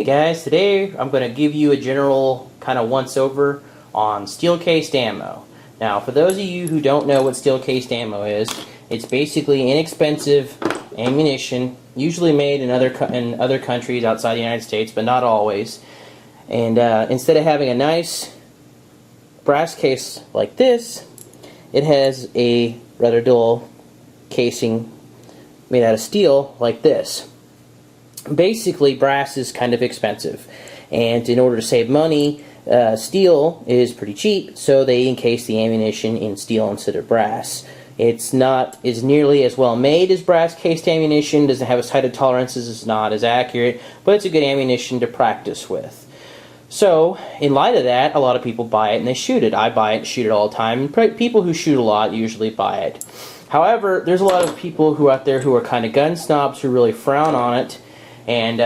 guys, today I'm going to give you a general kind of once-over on steel-cased ammo. Now, for those of you who don't know what steel-cased ammo is, it's basically inexpensive ammunition, usually made in other countries outside the United States, but not always. And instead of having a nice brass case like this, it has a rather dull casing made out of steel like this. Basically, brass is kind of expensive, and in order to save money, steel is pretty cheap, so they encase the ammunition in steel instead of brass. It's not as nearly as well made as brass cased ammunition, doesn't have as tight of tolerances, it's not as accurate, but it's a good ammunition to practice with. So, in light of that, a lot of people buy it and they shoot it. I buy it and shoot it all the time. People who shoot a lot usually buy it. However, there's a lot of people who out there who are kind of gun snobs who really frown on it. And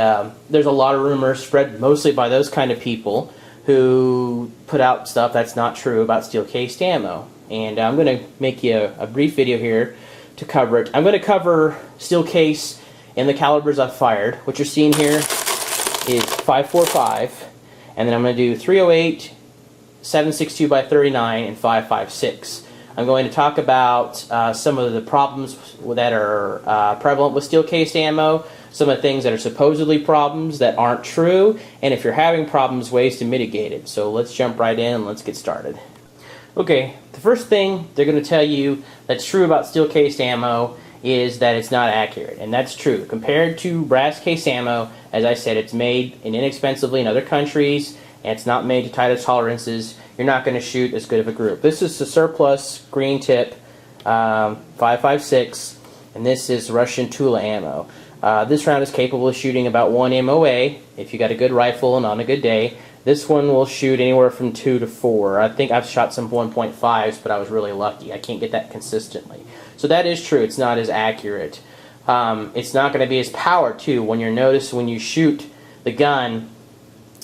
there's a lot of rumors spread mostly by those kind of people who put out stuff that's not true about steel-cased ammo. And I'm going to make you a brief video here to cover it. I'm going to cover steel case and the calibers I've fired. What you're seeing here is 5.45, and then I'm going to do 308, 7.62 by 39, and 5.56. I'm going to talk about some of the problems that are prevalent with steel-cased ammo, some of the things that are supposedly problems that aren't true, and if you're having problems, ways to mitigate it. So let's jump right in and let's get started. Okay, the first thing they're going to tell you that's true about steel-cased ammo is that it's not accurate, and that's true. Compared to brass-cased ammo, as I said, it's made inexpensively in other countries, and it's not made to tighter tolerances. You're not going to shoot as good of a group. This is the Surplus green tip 5.56, and this is Russian Tula ammo. This round is capable of shooting about 1 MOA if you got a good rifle and on a good day. This one will shoot anywhere from 2 to 4. I think I've shot some 1.5s, but I was really lucky. I can't get that consistently. So that is true. It's not as accurate. It's not going to be as power too. When you shoot the gun,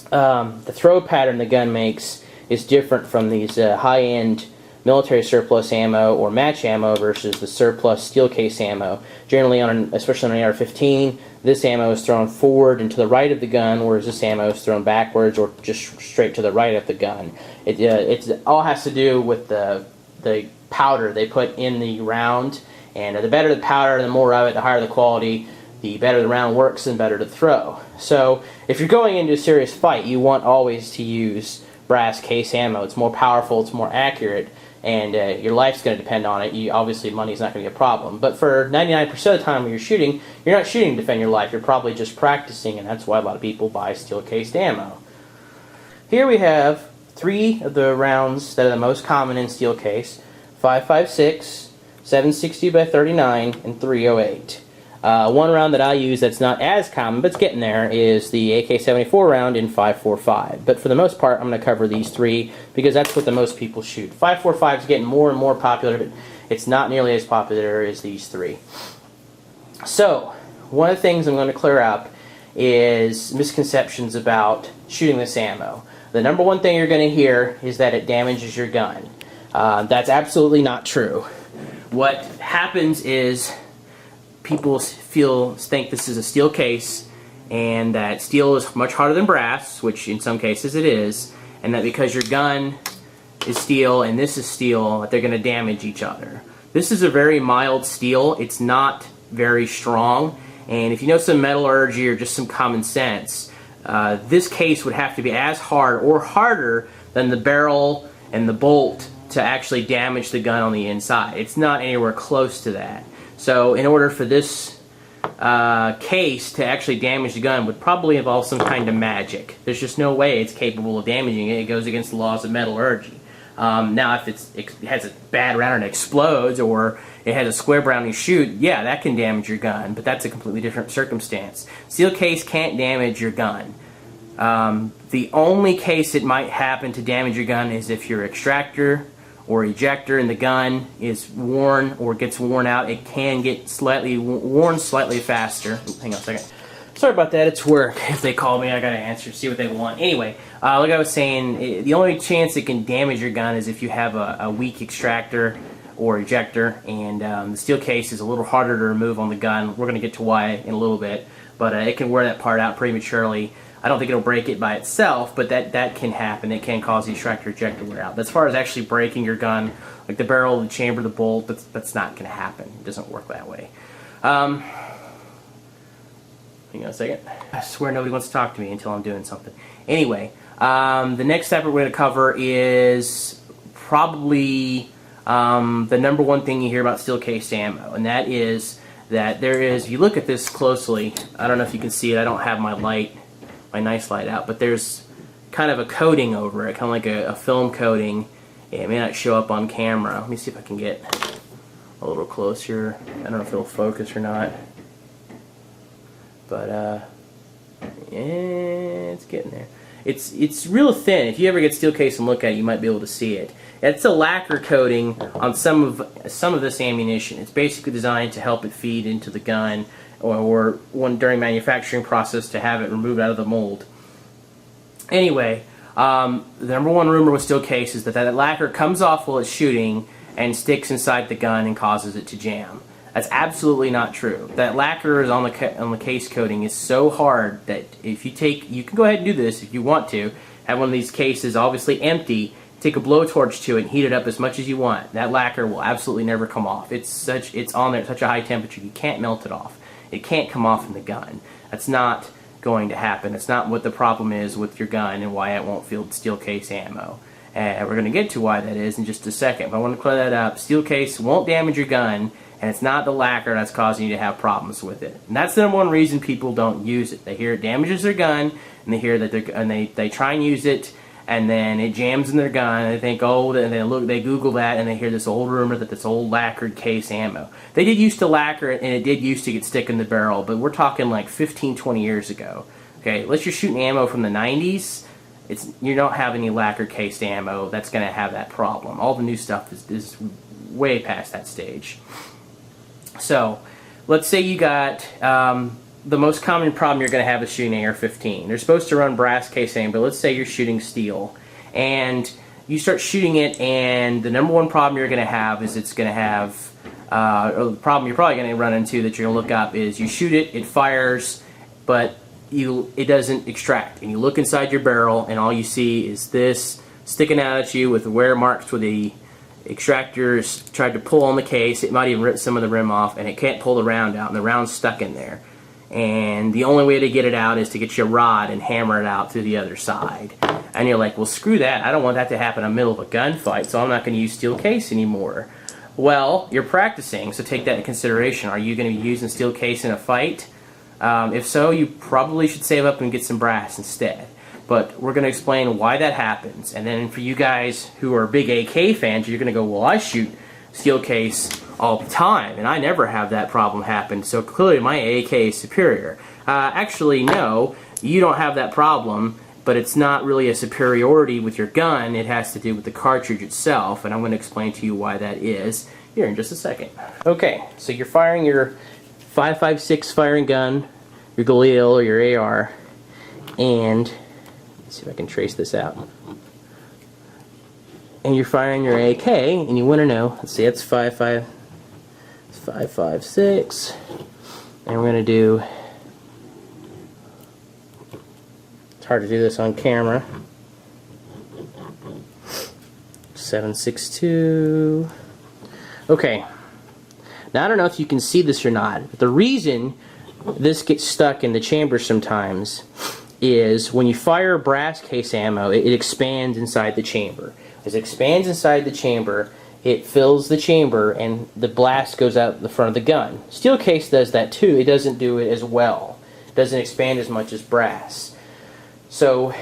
the throw pattern the gun makes is different from these high-end military surplus ammo or match ammo versus the surplus steel case ammo. Generally, especially on an AR-15, this ammo is thrown forward and to the right of the gun, whereas this ammo is thrown backwards or just straight to the right of the gun. It all has to do with the powder they put in the round, and the better the powder, the more of it, the higher the quality, the better the round works and better to throw. So if you're going into a serious fight, you want always to use brass case ammo. It's more powerful, it's more accurate, and your life's going to depend on it. Obviously, money's not going to be a problem. But for 99% of the time when you're shooting, you're not shooting to defend your life. You're probably just practicing, and that's why a lot of people buy steel-cased ammo. Here we have 3 of the rounds that are the most common in steel case: 5.56, 7.60 by 39, and 308. One round that I use that's not as common, but it's getting there, is the AK-74 round in 5.45. But for the most part, I'm going to cover these 3 because that's what the most people shoot. 5.45 is getting more and more popular, but it's not nearly as popular as these 3. So, one of the things I'm going to clear up is misconceptions about shooting this ammo. The number one thing you're going to hear is that it damages your gun. That's absolutely not true. What happens is people think this is a steel case, and that steel is much harder than brass, which in some cases it is, and that because your gun is steel and this is steel, that they're going to damage each other. This is a very mild steel. It's not very strong, and if you know some metallurgy or just some common sense, this case would have to be as hard or harder than the barrel and the bolt to actually damage the gun on the inside. It's not anywhere close to that. So in order for this case to actually damage the gun would probably involve some kind of magic. There's just no way it's capable of damaging it. It goes against the laws of metallurgy. Now if it has a bad round and explodes, or it has a square round you shoot, yeah, that can damage your gun, but that's a completely different circumstance. Steel case can't damage your gun. The only case it might happen to damage your gun is if your extractor or ejector in the gun is worn or gets worn out. It can get worn slightly faster. Hang on a second. Sorry about that, it's work. If they call me, I gotta answer, see what they want. Anyway, like I was saying, the only chance it can damage your gun is if you have a weak extractor or ejector, and the steel case is a little harder to remove on the gun. We're gonna get to why in a little bit, but it can wear that part out prematurely. I don't think it'll break it by itself, but that can happen. It can cause the extractor ejector wear out. But as far as actually breaking your gun, like the barrel, the chamber, the bolt, that's not going to happen. It doesn't work that way. Hang on a second. I swear nobody wants to talk to me until I'm doing something. Anyway, the next step we're going to cover is probably the number one thing you hear about steel cased ammo, and that is that there is, if you look at this closely, I don't know if you can see it, I don't have my nice light out, but there's kind of a coating over it, kind of like a film coating. It may not show up on camera. Let me see if I can get a little closer. I don't know if it'll focus or not, but yeah, it's getting there. It's real thin. If you ever get steel case and look at it, you might be able to see it. It's a lacquer coating on some of this ammunition. It's basically designed to help it feed into the gun, or when during manufacturing process to have it removed out of the mold. Anyway, the number one rumor with steel case is that lacquer comes off while it's shooting and sticks inside the gun and causes it to jam. That's absolutely not true. That lacquer is on the case coating is so hard that if you can go ahead and do this if you want to. Have one of these cases obviously empty, take a blowtorch to it and heat it up as much as you want. That lacquer will absolutely never come off. It's on there at such a high temperature you can't melt it off. It can't come off in the gun. That's not going to happen. It's not what the problem is with your gun and why it won't field steel case ammo. We're going to get to why that is in just a second, but I want to clear that up. Steel case won't damage your gun, and it's not the lacquer that's causing you to have problems with it. And that's the number one reason people don't use it. They hear it damages their gun, and they hear that they try and use it, and then it jams in their gun, and they think, oh, and they Google that, and they hear this old rumor that this old lacquered case ammo. They did used to lacquer it, and it did used to get stick in the barrel, but we're talking like 15, 20 years ago. Okay, unless you're shooting ammo from the 90s, you don't have any lacquer cased ammo that's going to have that problem. All the new stuff is way past that stage. So, let's say you got the most common problem you're going to have is shooting AR-15. They're supposed to run brass casing, but let's say you're shooting steel, and you start shooting it, and the number one problem you're going to have is it's going to have, or the problem you're probably going to run into that you're going to look up is you shoot it, it fires, but it doesn't extract, and you look inside your barrel, and all you see is this sticking out at you with wear marks where the extractors tried to pull on the case. It might even rip some of the rim off, and it can't pull the round out, and the round's stuck in there. And the only way to get it out is to get your rod and hammer it out through the other side. And you're like, well, screw that. I don't want that to happen in the middle of a gunfight, so I'm not going to use steel case anymore. Well, you're practicing, so take that into consideration. Are you going to be using steel case in a fight? If so, you probably should save up and get some brass instead. But we're going to explain why that happens. And then for you guys who are big AK fans, you're going to go, well, I shoot steel case all the time, and I never have that problem happen, so clearly my AK is superior. Actually, no, you don't have that problem, but it's not really a superiority with your gun. It has to do with the cartridge itself, and I'm going to explain to you why that is here in just a second. Okay, so you're firing your 5.56 firing gun, your Galil or your AR, and let's see if I can trace this out. And you're firing your AK, and you want to know, let's see, that's 5.56, and we're going to do, it's hard to do this on camera, 7.62, okay. Now I don't know if you can see this or not, but the reason this gets stuck in the chamber sometimes is when you fire brass case ammo, it expands inside the chamber. As it expands inside the chamber, it fills the chamber and the blast goes out the front of the gun. Steel case does that too. It doesn't do it as well. It doesn't expand as much as brass. So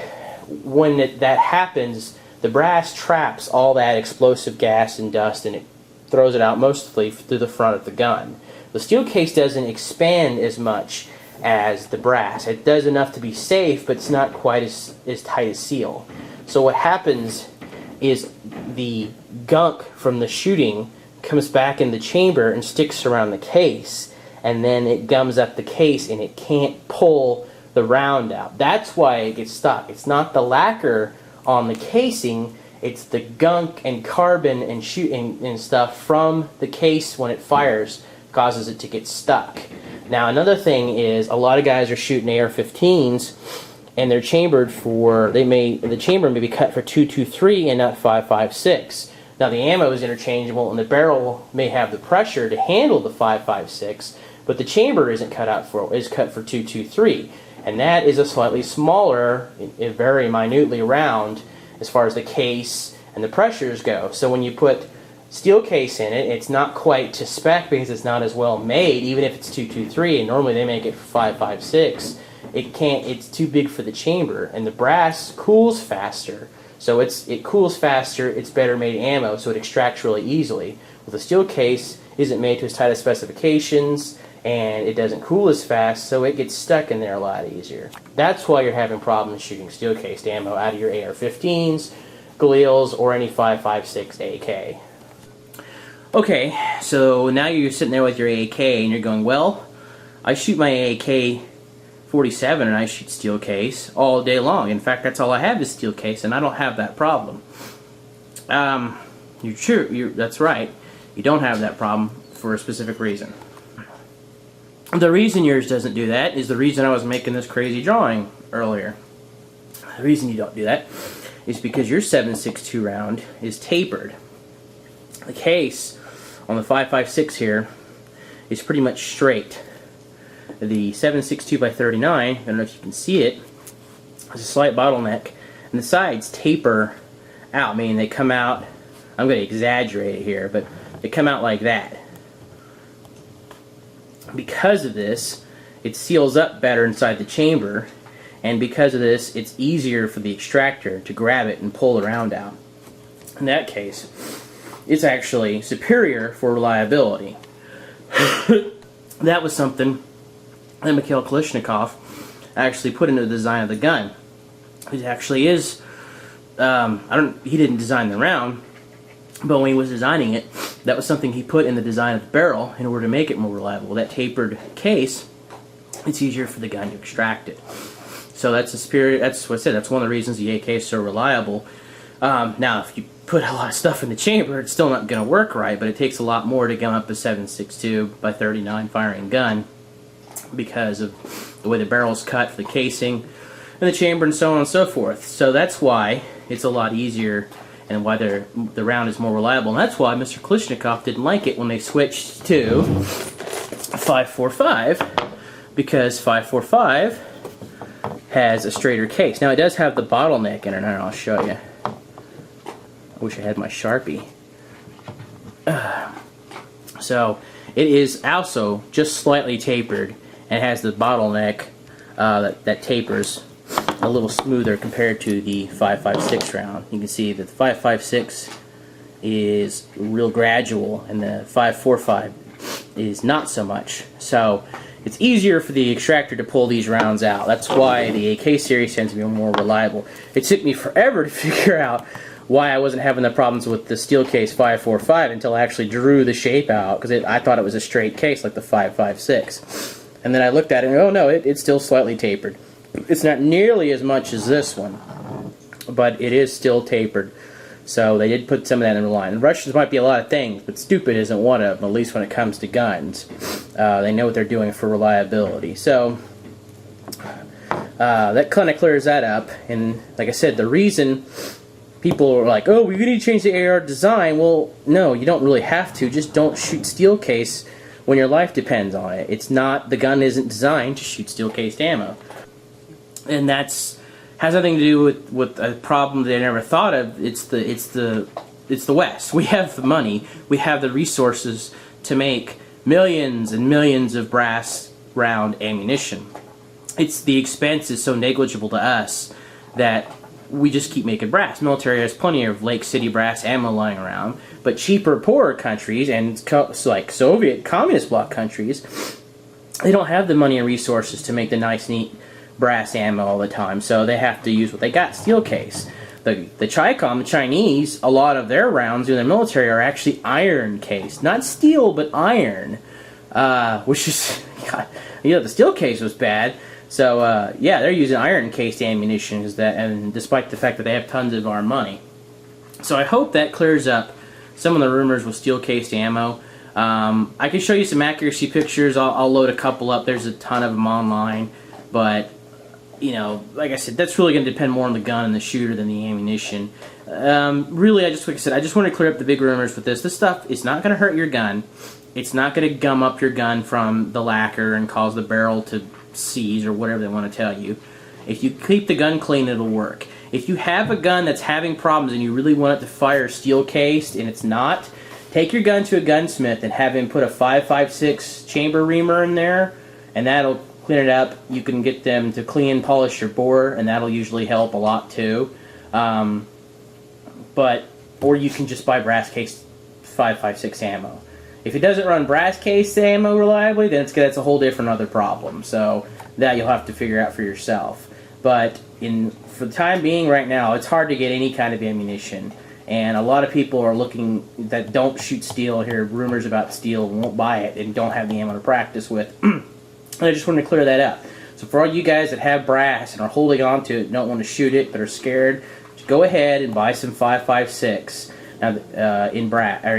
when that happens, the brass traps all that explosive gas and dust, and it throws it out mostly through the front of the gun. The steel case doesn't expand as much as the brass. It does enough to be safe, but it's not quite as tight as seal. So what happens is the gunk from the shooting comes back in the chamber and sticks around the case, and then it gums up the case and it can't pull the round out. That's why it gets stuck. It's not the lacquer on the casing, it's the gunk and carbon and shooting and stuff from the case when it fires causes it to get stuck. Now another thing is a lot of guys are shooting AR-15s and they're chambered for, the chamber may be cut for 223 and not 556. Now the ammo is interchangeable, and the barrel may have the pressure to handle the 556, but the chamber is cut for 223, and that is a slightly smaller, very minutely round as far as the case and the pressures go. So when you put steel case in it, it's not quite to spec because it's not as well made, even if it's 223, and normally they make it for 556. It's too big for the chamber, and the brass cools faster. So it cools faster, it's better made ammo, so it extracts really easily. Well, the steel case isn't made to as tight as specifications, and it doesn't cool as fast, so it gets stuck in there a lot easier. That's why you're having problems shooting steel cased ammo out of your AR-15s, Galils, or any 5.56 AK. Okay, so now you're sitting there with your AK and you're going, well, I shoot my AK-47 and I shoot steel case all day long. In fact, that's all I have is steel case, and I don't have that problem. That's right. You don't have that problem for a specific reason. The reason yours doesn't do that is the reason I was making this crazy drawing earlier. The reason you don't do that is because your 7.62 round is tapered. The case on the 5.56 here is pretty much straight. The 7.62 by 39, I don't know if you can see it, has a slight bottleneck, and the sides taper out, meaning they come out, I'm going to exaggerate it here, but they come out like that. Because of this, it seals up better inside the chamber, and because of this, it's easier for the extractor to grab it and pull the round out. In that case, it's actually superior for reliability. That was something that Mikhail Kalashnikov actually put into the design of the gun. It actually is, he didn't design the round, but when he was designing it, that was something he put in the design of the barrel in order to make it more reliable. That tapered case, it's easier for the gun to extract it. So that's the spirit. That's what I said. That's one of the reasons the AK is so reliable. Now, if you put a lot of stuff in the chamber, it's still not going to work right, but it takes a lot more to come up a 7.62 by 39 firing gun because of the way the barrel's cut for the casing and the chamber and so on and so forth. So that's why it's a lot easier and why the round is more reliable. And that's why Mr. Kalashnikov didn't like it when they switched to 5.45, because 5.45 has a straighter case. Now it does have the bottleneck in it, and I'll show you. I wish I had my Sharpie. So it is also just slightly tapered and has the bottleneck that tapers a little smoother compared to the 5.56 round. You can see that the 5.56 is real gradual and the 5.45 is not so much. So it's easier for the extractor to pull these rounds out. That's why the AK series tends to be more reliable. It took me forever to figure out why I wasn't having the problems with the steel case 5.45 until I actually drew the shape out, because I thought it was a straight case like the 5.56. And then I looked at it and, oh no, it's still slightly tapered. It's not nearly as much as this one, but it is still tapered. So they did put some of that in the line. And Russians might be a lot of things, but stupid isn't one of them, at least when it comes to guns. They know what they're doing for reliability. So that kind of clears that up. And like I said, the reason people are like, oh, we need to change the AR design. Well, no, you don't really have to. Just don't shoot steel case when your life depends on it. It's not, the gun isn't designed to shoot steel cased ammo. And that's has nothing to do with a problem they never thought of. It's the West. We have the money, we have the resources to make millions and millions of brass round ammunition. It's the expense is so negligible to us that we just keep making brass. Military has plenty of Lake City brass ammo lying around, but cheaper, poorer countries and like Soviet communist bloc countries, they don't have the money and resources to make the nice, neat brass ammo all the time, so they have to use what they got, steel case. The Chi-Com, the Chinese, a lot of their rounds in the military are actually iron case, not steel, but iron, which is, God, the steel case was bad. So yeah, they're using iron cased ammunition, and despite the fact that they have tons of our money. So I hope that clears up some of the rumors with steel cased ammo. I can show you some accuracy pictures. I'll load a couple up. There's a ton of them online, but you know, like I said, that's really going to depend more on the gun and the shooter than the ammunition. Really, like I said, I just want to clear up the big rumors with this. This stuff is not going to hurt your gun. It's not going to gum up your gun from the lacquer and cause the barrel to seize or whatever they want to tell you. If you keep the gun clean, it'll work. If you have a gun that's having problems and you really want it to fire steel cased and it's not, take your gun to a gunsmith and have him put a 5.56 chamber reamer in there, and that'll clean it up. You can get them to clean and polish your bore, and that'll usually help a lot too. Or you can just buy brass case 5.56 ammo. If it doesn't run brass case ammo reliably, then that's a whole different other problem. So that you'll have to figure out for yourself. But for the time being, right now, it's hard to get any kind of ammunition. And a lot of people are looking that don't shoot steel, hear rumors about steel, won't buy it, and don't have the ammo to practice with. And I just wanted to clear that up. So for all you guys that have brass and are holding on to it, don't want to shoot it, but are scared, just go ahead and buy some 5.56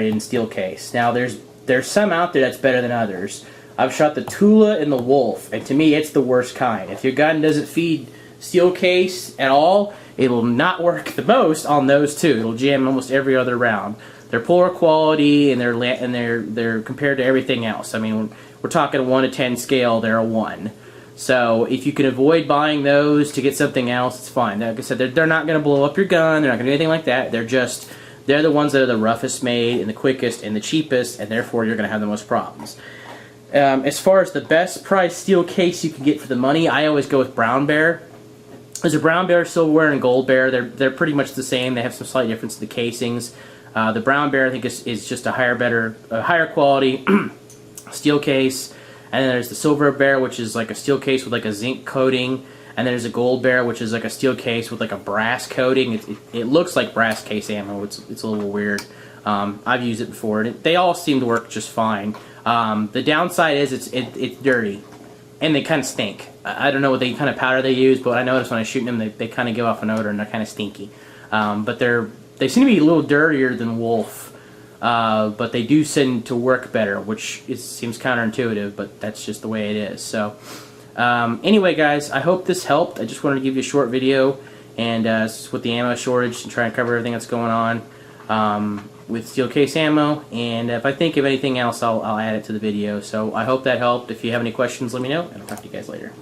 in steel case. Now there's some out there that's better than others. I've shot the Tula and the Wolf, and to me it's the worst kind. If your gun doesn't feed steel case at all, it will not work the most on those two. It'll jam almost every other round. They're poor quality, and they're compared to everything else. I mean, we're talking a 1 to 10 scale. They're a 1. So if you can avoid buying those to get something else, it's fine. Like I said, they're not going to blow up your gun. They're not going to do anything like that. They're the ones that are the roughest made and the quickest and the cheapest, and therefore you're going to have the most problems. As far as the best price steel case you can get for the money, I always go with Brown Bear. There's a Brown Bear, Silverware, and Gold Bear. They're pretty much the same. They have some slight difference in the casings. The Brown Bear, I think, is just a higher quality steel case. And then there's the Silver Bear, which is like a steel case with like a zinc coating. And then there's a Gold Bear, which is like a steel case with like a brass coating. It looks like brass case ammo. It's a little weird. I've used it before, and they all seem to work just fine. The downside is it's dirty, and they kind of stink. I don't know what kind of powder they use, but I notice when I shoot them, they kind of give off an odor, and they're kind of stinky. But they seem to be a little dirtier than Wolf, but they do seem to work better, which seems counterintuitive, but that's just the way it is. So anyway, guys, I hope this helped. I just wanted to give you a short video, and with the ammo shortage, and try and cover everything that's going on with steel case ammo. And if I think of anything else, I'll add it to the video. So I hope that helped. If you have any questions, let me know, and I'll talk to you guys later.